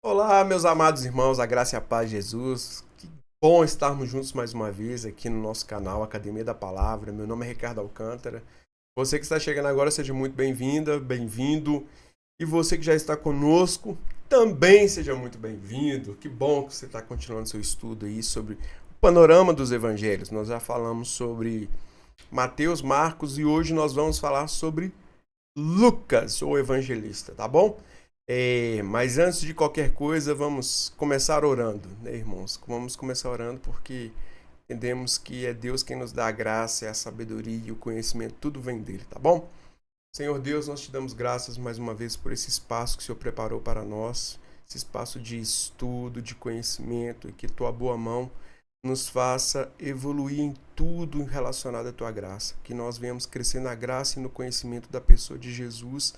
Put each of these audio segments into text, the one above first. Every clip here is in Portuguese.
Olá, meus amados irmãos, a graça e a paz de Jesus. Que bom estarmos juntos mais uma vez aqui no nosso canal Academia da Palavra. Meu nome é Ricardo Alcântara. Você que está chegando agora, seja muito bem-vinda, bem-vindo. E você que já está conosco, também seja muito bem-vindo. Que bom que você está continuando seu estudo aí sobre o panorama dos evangelhos. Nós já falamos sobre Mateus, Marcos e hoje nós vamos falar sobre Lucas, o evangelista, tá bom? Mas antes de qualquer coisa, vamos começar orando, né, irmãos? Vamos começar orando porque entendemos que é Deus quem nos dá a graça, a sabedoria e o conhecimento, tudo vem dele, tá bom? Senhor Deus, nós te damos graças mais uma vez por esse espaço que o Senhor preparou para nós, esse espaço de estudo, de conhecimento, e que tua boa mão nos faça evoluir em tudo relacionado à tua graça, que nós venhamos crescer na graça e no conhecimento da pessoa de Jesus,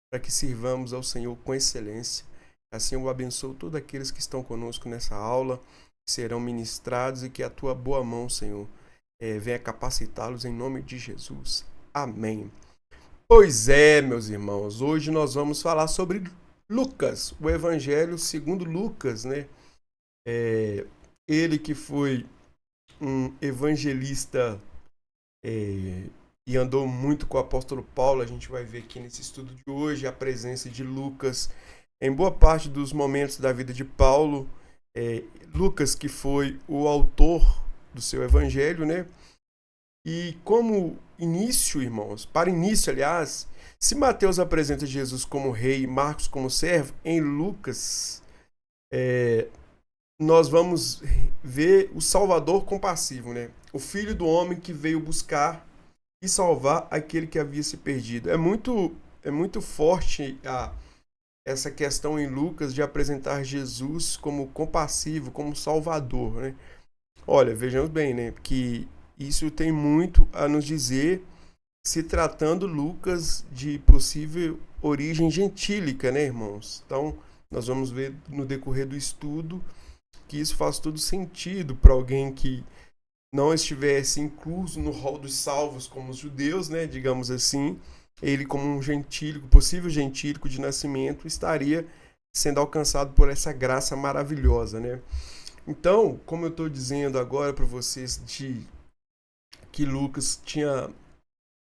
para que sirvamos ao Senhor com excelência. Assim eu abençoo todos aqueles que estão conosco nessa aula, que serão ministrados e que a tua boa mão, Senhor, venha capacitá-los em nome de Jesus. Amém. Pois é, meus irmãos, hoje nós vamos falar sobre Lucas, o Evangelho segundo Lucas, né? Ele que foi um evangelista e andou muito com o apóstolo Paulo. A gente vai ver aqui nesse estudo de hoje a presença de Lucas em boa parte dos momentos da vida de Paulo. Lucas, que foi o autor do seu evangelho, né? E como início, irmãos, para início, aliás, se Mateus apresenta Jesus como rei e Marcos como servo, em Lucas nós vamos ver o Salvador compassivo, né? O Filho do Homem que veio buscar e salvar aquele que havia se perdido. É muito forte essa questão em Lucas de apresentar Jesus como compassivo, como Salvador, né? Olha, vejamos bem, né? Que isso tem muito a nos dizer, se tratando Lucas de possível origem gentílica, né, irmãos? Então, nós vamos ver no decorrer do estudo que isso faz todo sentido para alguém que não estivesse incluso no rol dos salvos como os judeus, né, digamos assim. Ele, como um gentílico, possível gentílico de nascimento, estaria sendo alcançado por essa graça maravilhosa, né? Então, como eu estou dizendo agora para vocês de que Lucas tinha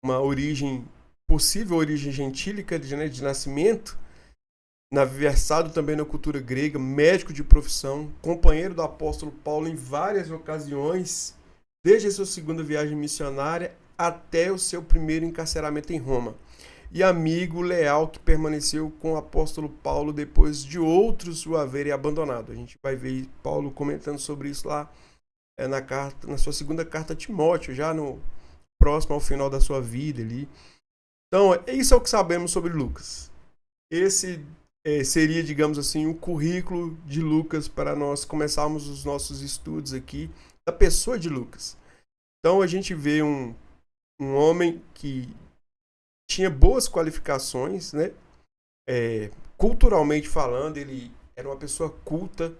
uma origem, possível origem gentílica, né, de nascimento, versado também na cultura grega, médico de profissão, companheiro do apóstolo Paulo em várias ocasiões, desde a sua segunda viagem missionária até o seu primeiro encarceramento em Roma. E amigo leal que permaneceu com o apóstolo Paulo depois de outros o haverem abandonado. A gente vai ver Paulo comentando sobre isso lá na sua segunda carta a Timóteo, já no próximo ao final da sua vida ali. Então, isso é o que sabemos sobre Lucas. Esse seria, digamos assim, o currículo de Lucas para nós começarmos os nossos estudos aqui da pessoa de Lucas. Então a gente vê um homem que tinha boas qualificações, né? Culturalmente falando, ele era uma pessoa culta,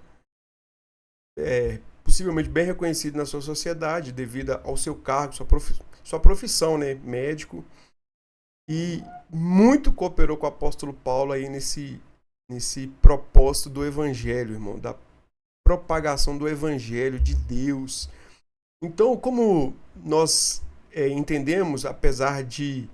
possivelmente bem reconhecido na sua sociedade devido ao seu cargo, sua profissão, né? Médico. E muito cooperou com o apóstolo Paulo aí nesse propósito do evangelho, irmão, da propagação do evangelho de Deus. Então, como nós entendemos, apesar de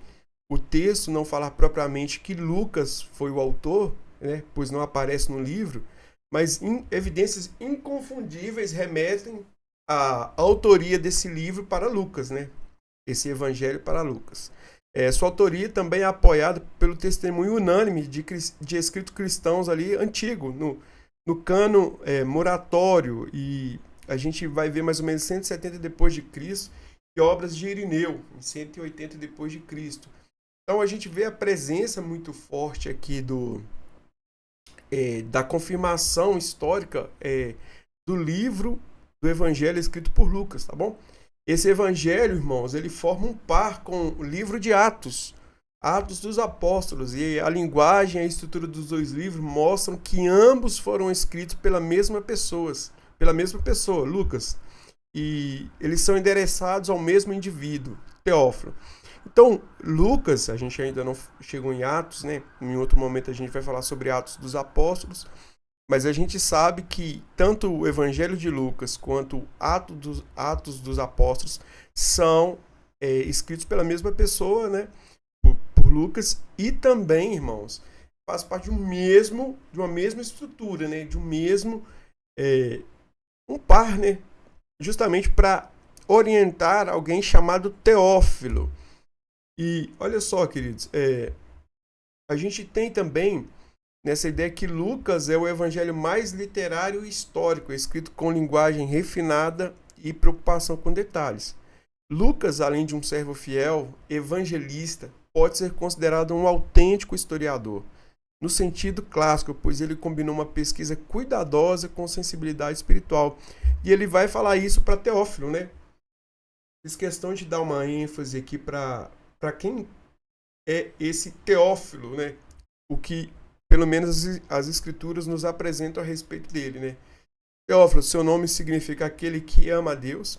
o texto não falar propriamente que Lucas foi o autor, né, pois não aparece no livro, mas evidências inconfundíveis remetem à autoria desse livro para Lucas, né? Esse evangelho para Lucas. Sua autoria também é apoiada pelo testemunho unânime de escritos cristãos ali antigo, no cano moratório, e a gente vai ver mais ou menos 170 depois de Cristo e obras de Irineu, em 180 depois de Cristo. Então a gente vê a presença muito forte aqui da confirmação histórica do livro do Evangelho escrito por Lucas, tá bom? Esse evangelho, irmãos, ele forma um par com o livro de Atos, Atos dos Apóstolos, e a linguagem e a estrutura dos dois livros mostram que ambos foram escritos pela mesma pessoa, Lucas, e eles são endereçados ao mesmo indivíduo, Teófilo. Então, Lucas, a gente ainda não chegou em Atos, né? Em outro momento a gente vai falar sobre Atos dos Apóstolos, mas a gente sabe que tanto o Evangelho de Lucas quanto o Atos dos Apóstolos são escritos pela mesma pessoa, né? Por Lucas, e também, irmãos, faz parte de uma mesma estrutura, né? De um mesmo um par, né? Justamente para orientar alguém chamado Teófilo. E olha só, queridos, a gente tem também nessa ideia que Lucas é o evangelho mais literário e histórico, escrito com linguagem refinada e preocupação com detalhes. Lucas, além de um servo fiel, evangelista, pode ser considerado um autêntico historiador, no sentido clássico, pois ele combinou uma pesquisa cuidadosa com sensibilidade espiritual. E ele vai falar isso para Teófilo, né? Fiz questão de dar uma ênfase aqui para quem é esse Teófilo, né? O que, pelo menos, as escrituras nos apresentam a respeito dele, né? Teófilo, seu nome significa aquele que ama a Deus.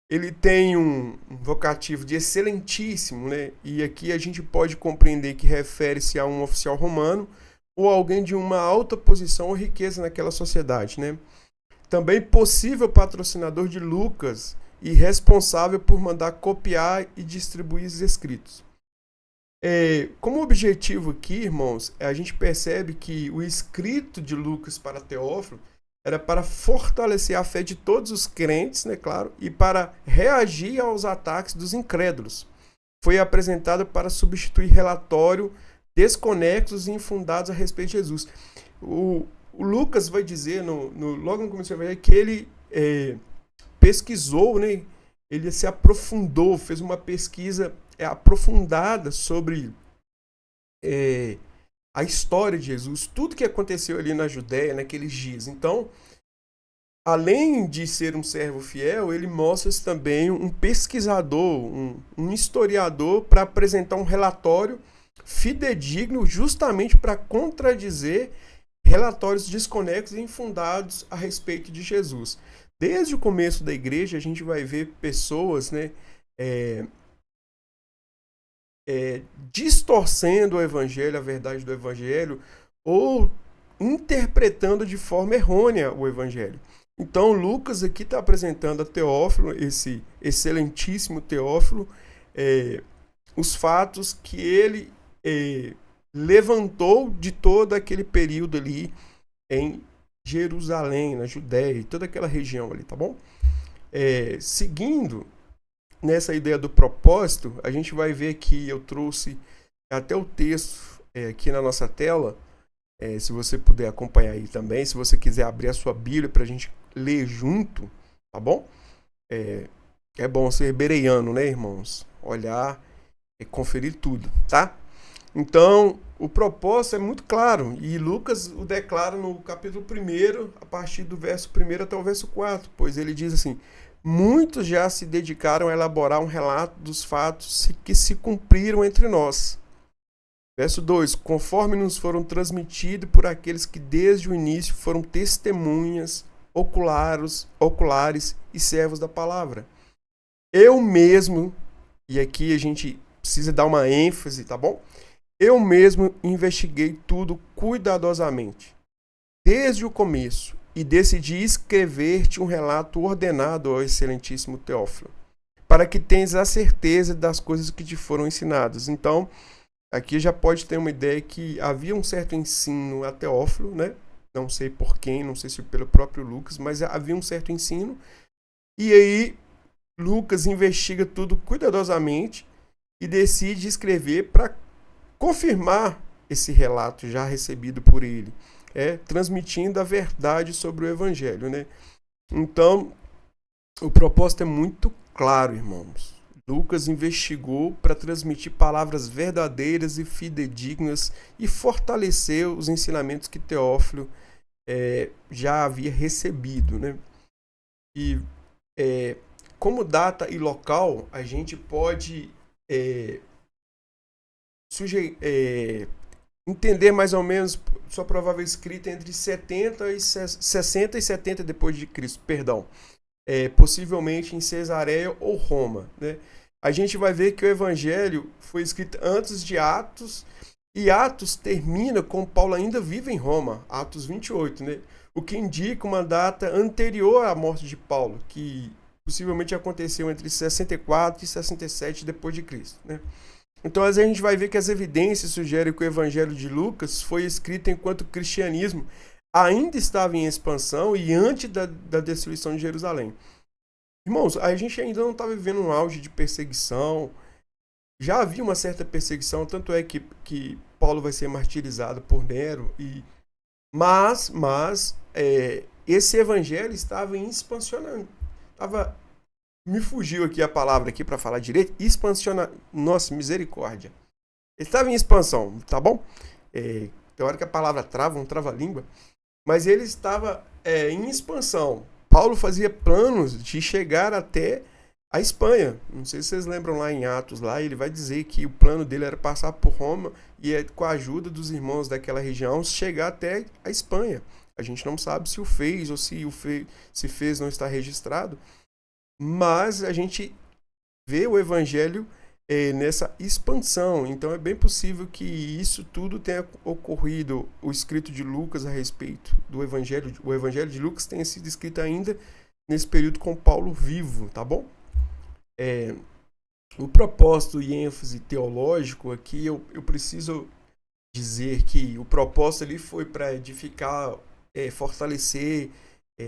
Ele tem um vocativo de excelentíssimo, né? E aqui a gente pode compreender que refere-se a um oficial romano ou alguém de uma alta posição ou riqueza naquela sociedade, né? Também possível patrocinador de Lucas e responsável por mandar copiar e distribuir os escritos. Como objetivo aqui, irmãos, a gente percebe que o escrito de Lucas para Teófilo era para fortalecer a fé de todos os crentes, né, claro, e para reagir aos ataques dos incrédulos. Foi apresentado para substituir relatório desconexos e infundados a respeito de Jesus. O Lucas vai dizer, logo no começo, que ele pesquisou, né, ele se aprofundou, fez uma pesquisa aprofundada sobre a história de Jesus, tudo que aconteceu ali na Judéia naqueles dias. Então, além de ser um servo fiel, ele mostra-se também um pesquisador, um historiador, para apresentar um relatório fidedigno justamente para contradizer relatórios desconexos e infundados a respeito de Jesus. Desde o começo da igreja, a gente vai ver pessoas, né, distorcendo o evangelho, a verdade do evangelho, ou interpretando de forma errônea o evangelho. Então, Lucas aqui está apresentando a Teófilo, esse excelentíssimo Teófilo, os fatos que ele levantou de todo aquele período ali em Jerusalém, na Judéia, e toda aquela região ali, tá bom? Seguindo nessa ideia do propósito, a gente vai ver que eu trouxe até o texto aqui na nossa tela, se você puder acompanhar aí também, se você quiser abrir a sua Bíblia para a gente ler junto, tá bom? É bom ser bereano, né, irmãos? Olhar e conferir tudo, tá? Então, o propósito é muito claro, e Lucas o declara no capítulo 1, a partir do verso 1 até o verso 4, pois ele diz assim: muitos já se dedicaram a elaborar um relato dos fatos que se cumpriram entre nós. Verso 2: conforme nos foram transmitidos por aqueles que desde o início foram testemunhas oculares e servos da palavra. Eu mesmo, e aqui a gente precisa dar uma ênfase, tá bom? Eu mesmo investiguei tudo cuidadosamente, desde o começo, e decidi escrever-te um relato ordenado ao excelentíssimo Teófilo, para que tenhas a certeza das coisas que te foram ensinadas. Então, aqui já pode ter uma ideia que havia um certo ensino a Teófilo, né? Não sei por quem, não sei se pelo próprio Lucas, mas havia um certo ensino. E aí, Lucas investiga tudo cuidadosamente e decide escrever para confirmar esse relato já recebido por ele, transmitindo a verdade sobre o evangelho, né? Então, o propósito é muito claro, irmãos. Lucas investigou para transmitir palavras verdadeiras e fidedignas e fortalecer os ensinamentos que Teófilo já havia recebido, né? E como data e local, a gente pode entender mais ou menos sua provável escrita entre 60 e 70 depois de Cristo, perdão. Possivelmente em Cesareia ou Roma, né? A gente vai ver que o evangelho foi escrito antes de Atos E Atos termina com Paulo ainda vivo em Roma, Atos 28, né? O que indica uma data anterior à morte de Paulo, que possivelmente aconteceu entre 64 e 67 depois de Cristo, né? Então a gente vai ver que as evidências sugerem que o Evangelho de Lucas foi escrito enquanto o cristianismo ainda estava em expansão e antes da destruição de Jerusalém. Irmãos, a gente ainda não está vivendo um auge de perseguição. Já havia uma certa perseguição, tanto é que Paulo vai ser martirizado por Nero. Mas esse evangelho estava em expansionamento. Me fugiu aqui a palavra aqui para falar direito. Nossa, misericórdia. Ele estava em expansão, tá bom? Tem hora que a palavra trava, um trava-língua. Mas ele estava em expansão. Paulo fazia planos de chegar até a Espanha. Não sei se vocês lembram lá em Atos, lá ele vai dizer que o plano dele era passar por Roma e com a ajuda dos irmãos daquela região chegar até a Espanha. A gente não sabe se o fez ou se fez não está registrado, mas a gente vê o evangelho nessa expansão. Então é bem possível que isso tudo tenha ocorrido. O escrito de Lucas a respeito do evangelho, o evangelho de Lucas tenha sido escrito ainda nesse período com Paulo vivo, tá bom? O propósito e ênfase teológico aqui, eu preciso dizer que o propósito ali foi para edificar, fortalecer,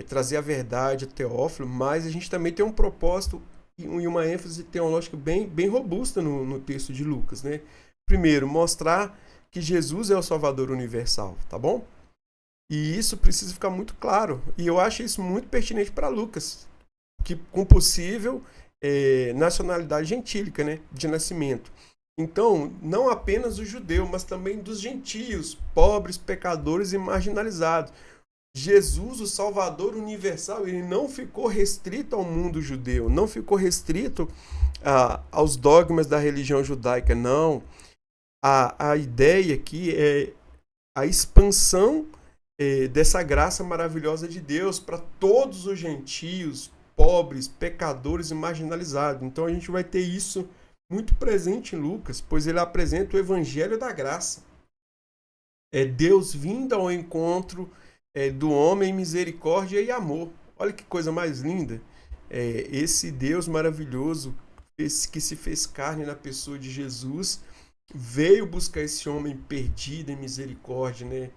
trazer a verdade a Teófilo, mas a gente também tem um propósito e uma ênfase teológica bem robusta no texto de Lucas, né? Primeiro, mostrar que Jesus é o Salvador universal, tá bom? E isso precisa ficar muito claro. E eu acho isso muito pertinente para Lucas, que com possível nacionalidade gentílica, né? De nascimento. Então, não apenas o judeu, mas também dos gentios, pobres, pecadores e marginalizados. Jesus, o Salvador universal, ele não ficou restrito ao mundo judeu, não ficou restrito aos dogmas da religião judaica, não. A ideia aqui é a expansão dessa graça maravilhosa de Deus para todos os gentios, pobres, pecadores e marginalizados. Então a gente vai ter isso muito presente em Lucas, pois ele apresenta o evangelho da graça. É Deus vindo ao encontro do homem, misericórdia e amor. Olha que coisa mais linda. Esse Deus maravilhoso, esse que se fez carne na pessoa de Jesus, veio buscar esse homem perdido em misericórdia, né?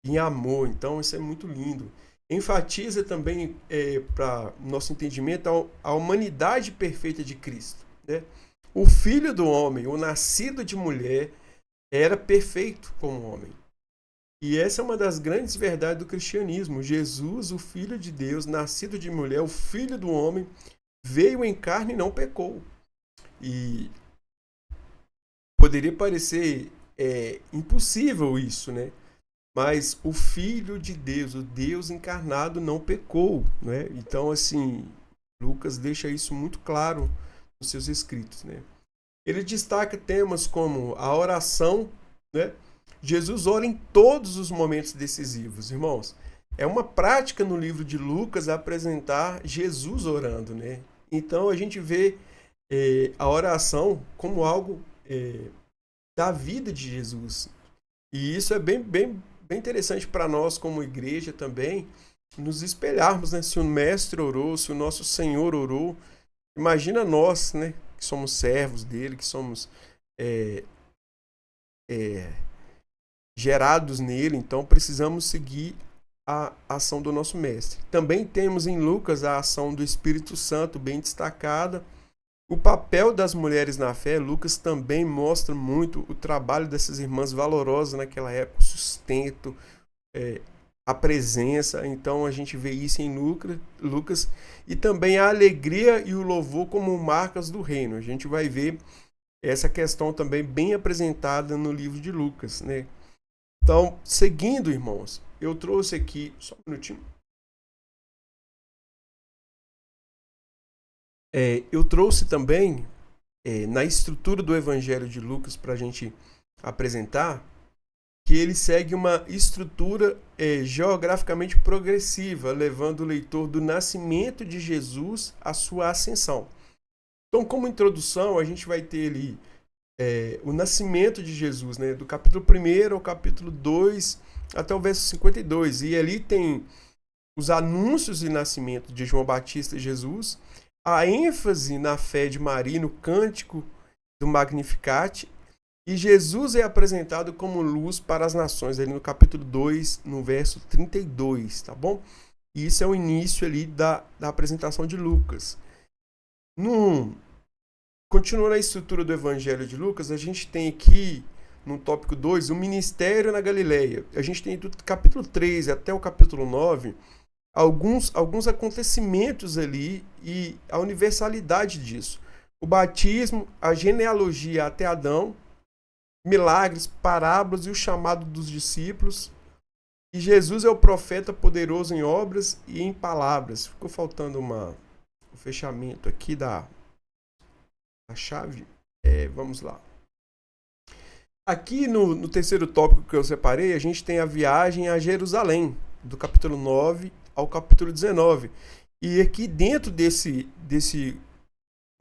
Em amor. Então isso é muito lindo. Enfatiza também, para nosso entendimento, a humanidade perfeita de Cristo, né? O filho do homem, o nascido de mulher, era perfeito como homem. E essa é uma das grandes verdades do cristianismo. Jesus, o Filho de Deus, nascido de mulher, o Filho do homem, veio em carne e não pecou. E poderia parecer impossível isso, né? Mas o Filho de Deus, o Deus encarnado, não pecou, né? Então, assim, Lucas deixa isso muito claro nos seus escritos, né? Ele destaca temas como a oração, né? Jesus ora em todos os momentos decisivos, irmãos. É uma prática no livro de Lucas apresentar Jesus orando, né? Então a gente vê a oração como algo da vida de Jesus. E isso é bem interessante para nós como igreja também, nos espelharmos, né? Se o Mestre orou, se o nosso Senhor orou, imagina nós, né? Que somos servos dele, que somos gerados nele, então precisamos seguir a ação do nosso mestre. Também temos em Lucas a ação do Espírito Santo bem destacada. O papel das mulheres na fé, Lucas também mostra muito o trabalho dessas irmãs valorosas naquela época, o sustento, a presença. Então a gente vê isso em Lucas, e também a alegria e o louvor como marcas do reino. A gente vai ver essa questão também bem apresentada no livro de Lucas, né? Então, seguindo, irmãos, eu trouxe aqui, só um minutinho. Eu trouxe também, na estrutura do Evangelho de Lucas, para a gente apresentar, que ele segue uma estrutura geograficamente progressiva, levando o leitor do nascimento de Jesus à sua ascensão. Então, como introdução, a gente vai ter ali o nascimento de Jesus, né? Do capítulo 1 ao capítulo 2 até o verso 52. E ali tem os anúncios de nascimento de João Batista e Jesus, a ênfase na fé de Maria no cântico do Magnificat, e Jesus é apresentado como luz para as nações, ali no capítulo 2, no verso 32, tá bom? E isso é o início ali da apresentação de Lucas. Continuando a estrutura do Evangelho de Lucas, a gente tem aqui, no tópico 2, o ministério na Galileia. A gente tem do capítulo 3 até o capítulo 9, alguns acontecimentos ali e a universalidade disso. O batismo, a genealogia até Adão, milagres, parábolas e o chamado dos discípulos. E Jesus é o profeta poderoso em obras e em palavras. Ficou faltando o fechamento aqui da chave. Vamos lá. Aqui no terceiro tópico que eu separei, a gente tem a viagem a Jerusalém, do capítulo 9 ao capítulo 19. E aqui dentro desse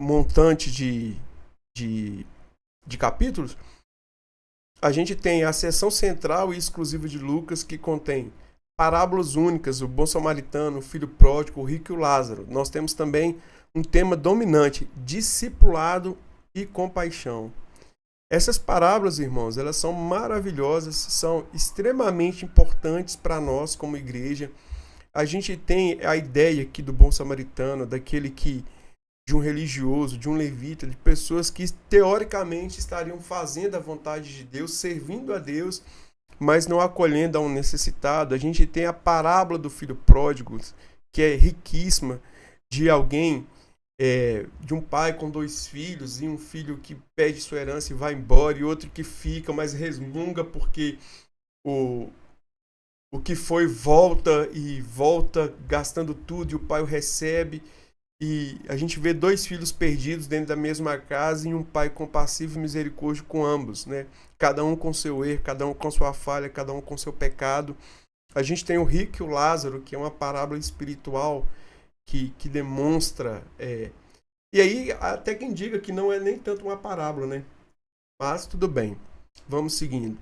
montante de capítulos, a gente tem a seção central e exclusiva de Lucas, que contém parábolas únicas, o bom samaritano, o filho pródigo, o rico e o Lázaro. Nós temos também um tema dominante, discipulado e compaixão. Essas parábolas, irmãos, elas são maravilhosas, são extremamente importantes para nós como igreja. A gente tem a ideia aqui do bom samaritano, de um religioso, de um levita, de pessoas que teoricamente estariam fazendo a vontade de Deus, servindo a Deus, mas não acolhendo a um necessitado. A gente tem a parábola do filho pródigo, que é riquíssima, de alguém, de um pai com 2 filhos, e um filho que pede sua herança e vai embora, e outro que fica, mas resmunga porque o que foi volta gastando tudo, e o pai o recebe. E a gente vê 2 filhos perdidos dentro da mesma casa e um pai compassivo e misericórdia com ambos, né? Cada um com seu erro, cada um com sua falha, cada um com seu pecado. A gente tem o rico e o Lázaro, que é uma parábola espiritual que demonstra... E aí, até quem diga que não é nem tanto uma parábola, né? Mas tudo bem, vamos seguindo.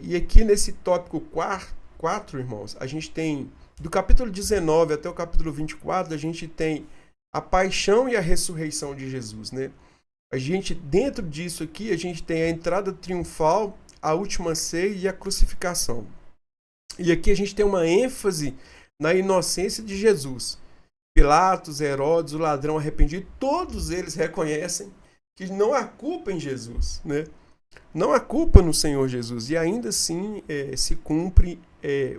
E aqui nesse tópico 4, irmãos, a gente tem... Do capítulo 19 até o capítulo 24, a gente tem a paixão e a ressurreição de Jesus, né? Dentro disso aqui, a gente tem a entrada triunfal, a última ceia e a crucificação. E aqui a gente tem uma ênfase na inocência de Jesus. Pilatos, Herodes, o ladrão arrependido, todos eles reconhecem que não há culpa em Jesus, né? Não há culpa no Senhor Jesus, e ainda assim se cumpre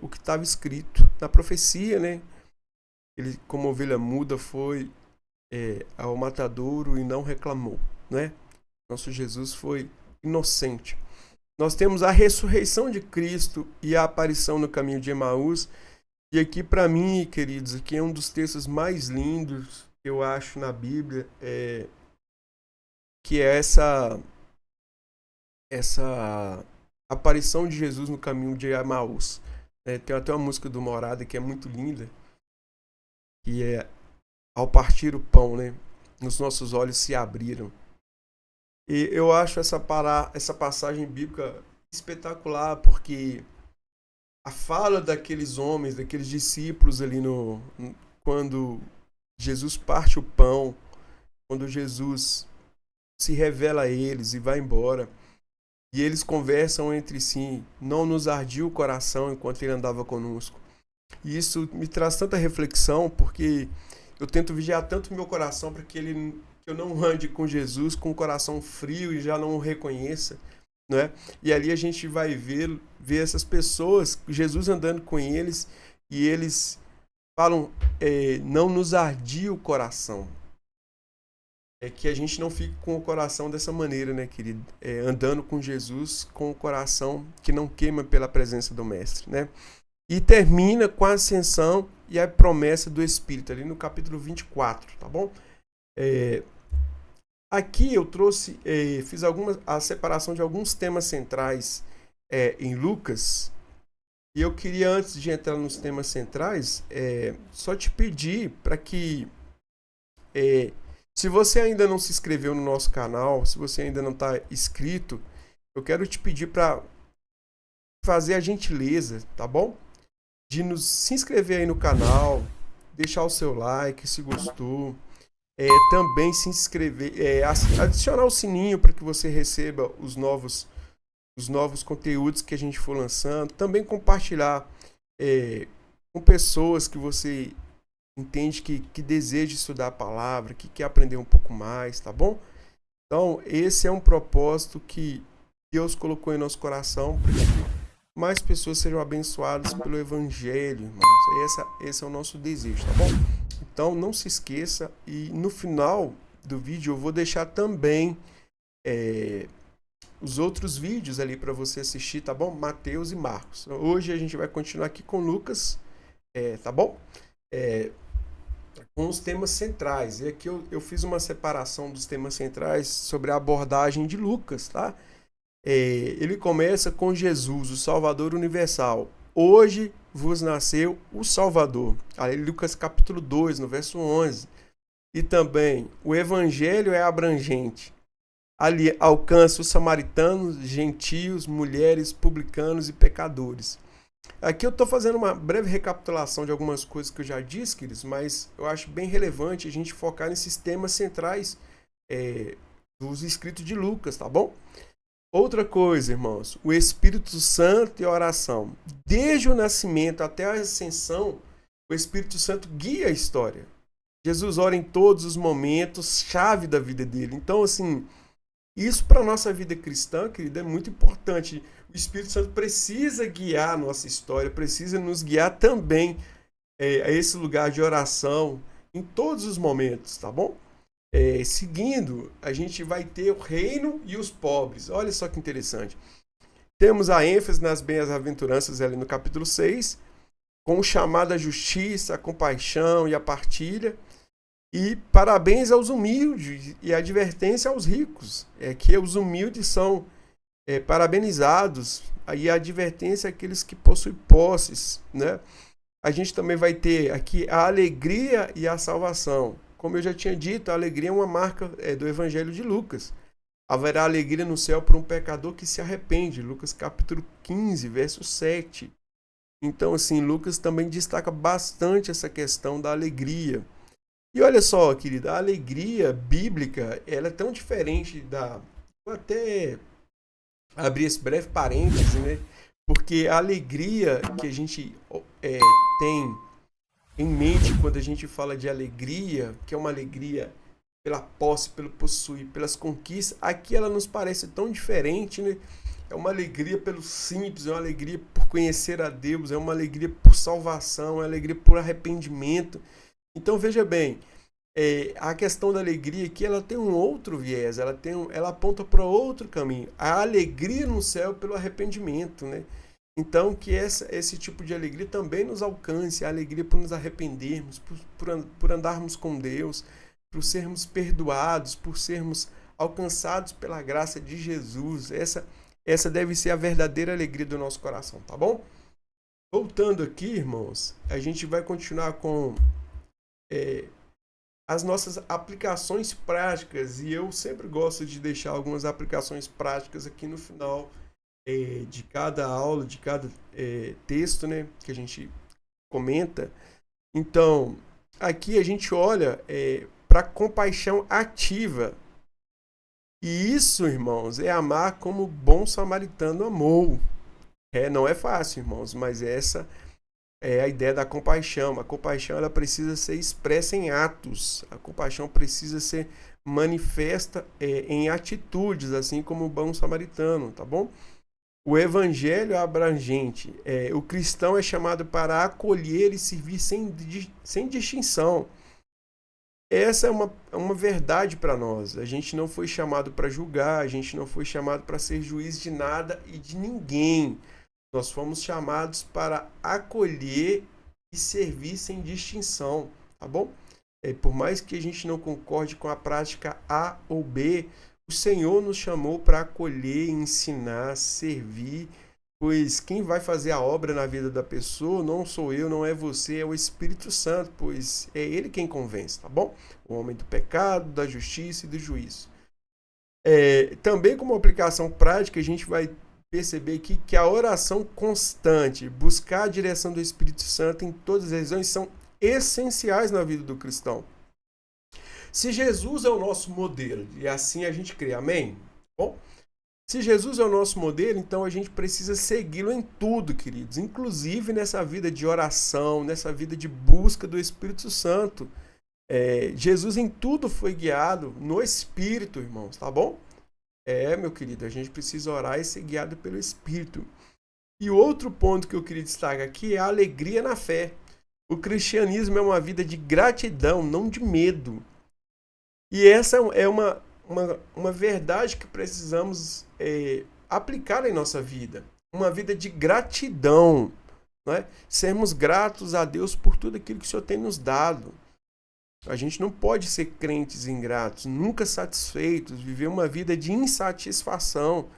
o que estava escrito na profecia, né? Ele, como ovelha muda, foi ao matadouro e não reclamou, né? Nosso Jesus foi inocente. Nós temos a ressurreição de Cristo e a aparição no caminho de Emaús. E aqui, para mim, queridos, aqui é um dos textos mais lindos que eu acho na Bíblia, que é essa aparição de Jesus no caminho de Emaús. Tem até uma música do Morada que é muito linda, que é: ao partir o pão, né, os nossos olhos se abriram. E eu acho essa passagem bíblica espetacular, porque a fala daqueles homens, daqueles discípulos ali quando Jesus parte o pão, quando Jesus se revela a eles e vai embora, e eles conversam entre si: não nos ardia o coração enquanto ele andava conosco. E isso me traz tanta reflexão, porque eu tento vigiar tanto meu coração para que eu não ande com Jesus com o coração frio e já não o reconheça, né? E ali a gente vai ver essas pessoas, Jesus andando com eles, e eles falam: não nos ardia o coração. Que a gente não fique com o coração dessa maneira, né, querido? Andando com Jesus com o coração que não queima pela presença do Mestre, né? E termina com a ascensão e a promessa do Espírito, ali no capítulo 24, tá bom? Aqui eu trouxe, fiz a separação de alguns temas centrais em Lucas, e eu queria, antes de entrar nos temas centrais, só te pedir para que Se você ainda não se inscreveu no nosso canal, se você ainda não está inscrito, eu quero te pedir para fazer a gentileza, tá bom? De nos se inscrever aí no canal, deixar o seu like se gostou, também se inscrever, adicionar o sininho para que você receba os novos conteúdos que a gente for lançando, também compartilhar com pessoas que você entende que deseja estudar a palavra, que quer aprender um pouco mais, tá bom? Então, esse é um propósito que Deus colocou em nosso coração para que mais pessoas sejam abençoadas pelo Evangelho, irmãos. Esse é o nosso desejo, tá bom? Então, não se esqueça. E no final do vídeo eu vou deixar também os outros vídeos ali para você assistir, tá bom? Mateus e Marcos. Hoje a gente vai continuar aqui com Lucas, tá bom? Com os temas centrais. E aqui eu fiz uma separação dos temas centrais sobre a abordagem de Lucas, tá? Ele começa com Jesus, o Salvador universal. Hoje vos nasceu o Salvador. Aí Lucas capítulo 2, no verso 11. E também o evangelho é abrangente. Ali alcança os samaritanos, gentios, mulheres, publicanos e pecadores. Aqui eu estou fazendo uma breve recapitulação de algumas coisas que eu já disse, queridos, mas eu acho bem relevante a gente focar nesses temas centrais dos escritos de Lucas, tá bom? Outra coisa, irmãos, o Espírito Santo e a oração. Desde o nascimento até a ascensão, o Espírito Santo guia a história. Jesus ora em todos os momentos, chave da vida dele. Então, assim, isso para a nossa vida cristã, querida, é muito importante. O Espírito Santo precisa guiar a nossa história, precisa nos guiar também a esse lugar de oração em todos os momentos, tá bom? Seguindo, a gente vai ter o reino e os pobres. Olha só que interessante. Temos a ênfase nas bem-aventuranças ali no capítulo 6, com o chamado à justiça, a compaixão e a partilha. E parabéns aos humildes e advertência aos ricos. Que os humildes são parabenizados. Aí a advertência àqueles que possuem posses, né? A gente também vai ter aqui a alegria e a salvação. Como eu já tinha dito, a alegria é uma marca do Evangelho de Lucas. Haverá alegria no céu por um pecador que se arrepende. Lucas capítulo 15, verso 7. Então, assim, Lucas também destaca bastante essa questão da alegria. E olha só, querida, a alegria bíblica, ela é tão diferente da... Vou até abrir esse breve parêntese, né? Porque a alegria que a gente tem em mente quando a gente fala de alegria, que é uma alegria pela posse, pelo possuir, pelas conquistas, aqui ela nos parece tão diferente, né? É uma alegria pelo simples, é uma alegria por conhecer a Deus, é uma alegria por salvação, é uma alegria por arrependimento. Então veja bem, a questão da alegria aqui, ela tem um outro viés, ela aponta para outro caminho. A alegria no céu pelo arrependimento, né? Então, que esse tipo de alegria também nos alcance, a alegria por nos arrependermos, por andarmos com Deus, por sermos perdoados, por sermos alcançados pela graça de Jesus. Essa deve ser a verdadeira alegria do nosso coração, tá bom? Voltando aqui, irmãos, a gente vai continuar com as nossas aplicações práticas, e eu sempre gosto de deixar algumas aplicações práticas aqui no final de cada aula, de cada texto, né, que a gente comenta. Então, aqui a gente olha para compaixão ativa. E isso, irmãos, é amar como o bom samaritano amou. Não é fácil, irmãos, mas essa é a ideia da compaixão. A compaixão, ela precisa ser expressa em atos. A compaixão precisa ser manifesta em atitudes, assim como o bom samaritano, tá bom? O evangelho é abrangente. O cristão é chamado para acolher e servir sem distinção. Essa é uma verdade para nós. A gente não foi chamado para julgar, a gente não foi chamado para ser juiz de nada e de ninguém. Nós fomos chamados para acolher e servir sem distinção, tá bom? Por mais que a gente não concorde com a prática A ou B, o Senhor nos chamou para acolher, ensinar, servir, Pois quem vai fazer a obra na vida da pessoa não sou eu, não é você, é o Espírito Santo, pois é ele quem convence, tá bom? O homem do pecado, da justiça e do juízo. Também como aplicação prática, a gente vai perceber aqui que a oração constante, buscar a direção do Espírito Santo em todas as regiões são essenciais na vida do cristão. Se Jesus é o nosso modelo, e assim a gente crê, amém? Bom, se Jesus é o nosso modelo, então a gente precisa segui-lo em tudo, queridos, inclusive nessa vida de oração, nessa vida de busca do Espírito Santo. Jesus em tudo foi guiado no Espírito, irmãos, tá bom? Meu querido, a gente precisa orar e ser guiado pelo Espírito. E outro ponto que eu queria destacar aqui é a alegria na fé. O cristianismo é uma vida de gratidão, não de medo. E essa é uma verdade que precisamos aplicar em nossa vida. Uma vida de gratidão, não é? Sermos gratos a Deus por tudo aquilo que o Senhor tem nos dado. A gente não pode ser crentes ingratos, nunca satisfeitos, viver uma vida de insatisfação,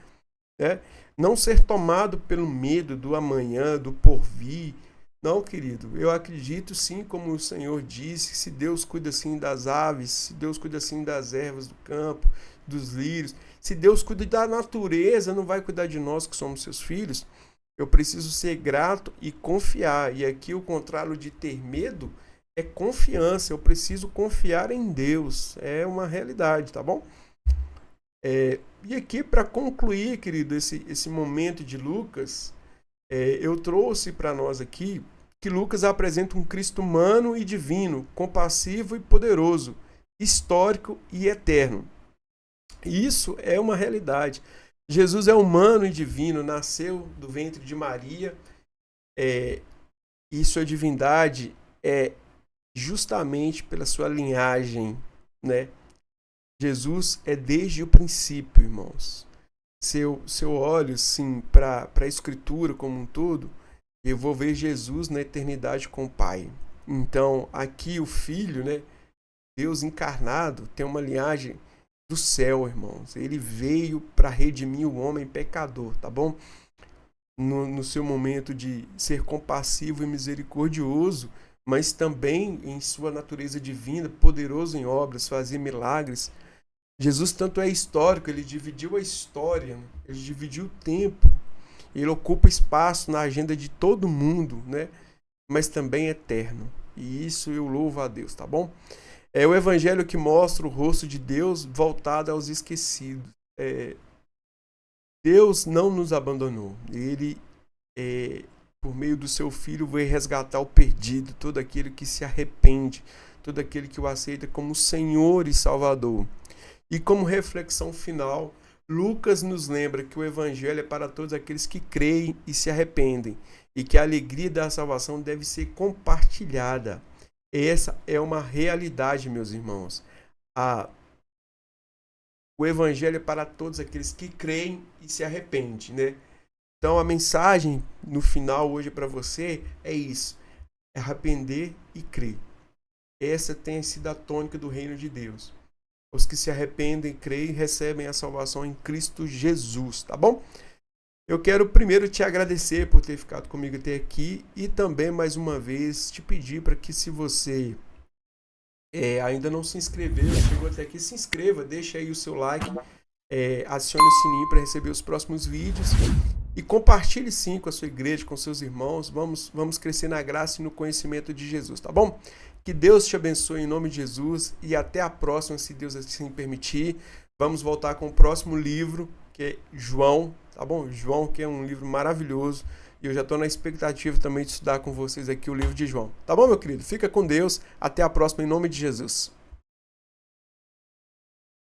né? Não ser tomado pelo medo do amanhã, do porvir. Não, querido, eu acredito sim, como o Senhor disse, se Deus cuida assim das aves, se Deus cuida assim das ervas do campo, dos lírios, se Deus cuida da natureza, não vai cuidar de nós que somos seus filhos? Eu preciso ser grato e confiar. E aqui o contrário de ter medo é confiança. Eu preciso confiar em Deus. É uma realidade, tá bom? E aqui, para concluir, querido, esse momento de Lucas, eu trouxe para nós aqui que Lucas apresenta um Cristo humano e divino, compassivo e poderoso, histórico e eterno. Isso é uma realidade. Jesus é humano e divino, nasceu do ventre de Maria, e sua divindade é justamente pela sua linhagem, né? Jesus é desde o princípio, irmãos. Se eu olho, sim, para a Escritura como um todo, eu vou ver Jesus na eternidade com o Pai. Então, aqui o Filho, né, Deus encarnado, tem uma linhagem do céu, irmãos. Ele veio para redimir o homem pecador, tá bom? No seu momento de ser compassivo e misericordioso, mas também em sua natureza divina, poderoso em obras, fazer milagres. Jesus tanto é histórico, ele dividiu a história, ele dividiu o tempo, ele ocupa espaço na agenda de todo mundo, né? Mas também é eterno. E isso eu louvo a Deus, tá bom? É o evangelho que mostra o rosto de Deus voltado aos esquecidos. Deus não nos abandonou. Ele, por meio do seu Filho, veio resgatar o perdido, todo aquele que se arrepende, todo aquele que o aceita como Senhor e Salvador. E como reflexão final, Lucas nos lembra que o evangelho é para todos aqueles que creem e se arrependem, e que a alegria da salvação deve ser compartilhada. Essa é uma realidade, meus irmãos. O evangelho é para todos aqueles que creem e se arrependem, né? Então a mensagem no final hoje para você é isso: é arrepender e crer. Essa tem sido a tônica do reino de Deus. Os que se arrependem, creem, recebem a salvação em Cristo Jesus, tá bom? Eu quero primeiro te agradecer por ter ficado comigo até aqui e também, mais uma vez, te pedir para que, se você ainda não se inscreveu, chegou até aqui, se inscreva, deixa aí o seu like, adicione o sininho para receber os próximos vídeos e compartilhe sim com a sua igreja, com seus irmãos. Vamos crescer na graça e no conhecimento de Jesus, tá bom? Que Deus te abençoe em nome de Jesus e até a próxima, se Deus assim permitir. Vamos voltar com o próximo livro, que é João, tá bom? João, que é um livro maravilhoso, e eu já estou na expectativa também de estudar com vocês aqui o livro de João. Tá bom, meu querido? Fica com Deus, até a próxima em nome de Jesus.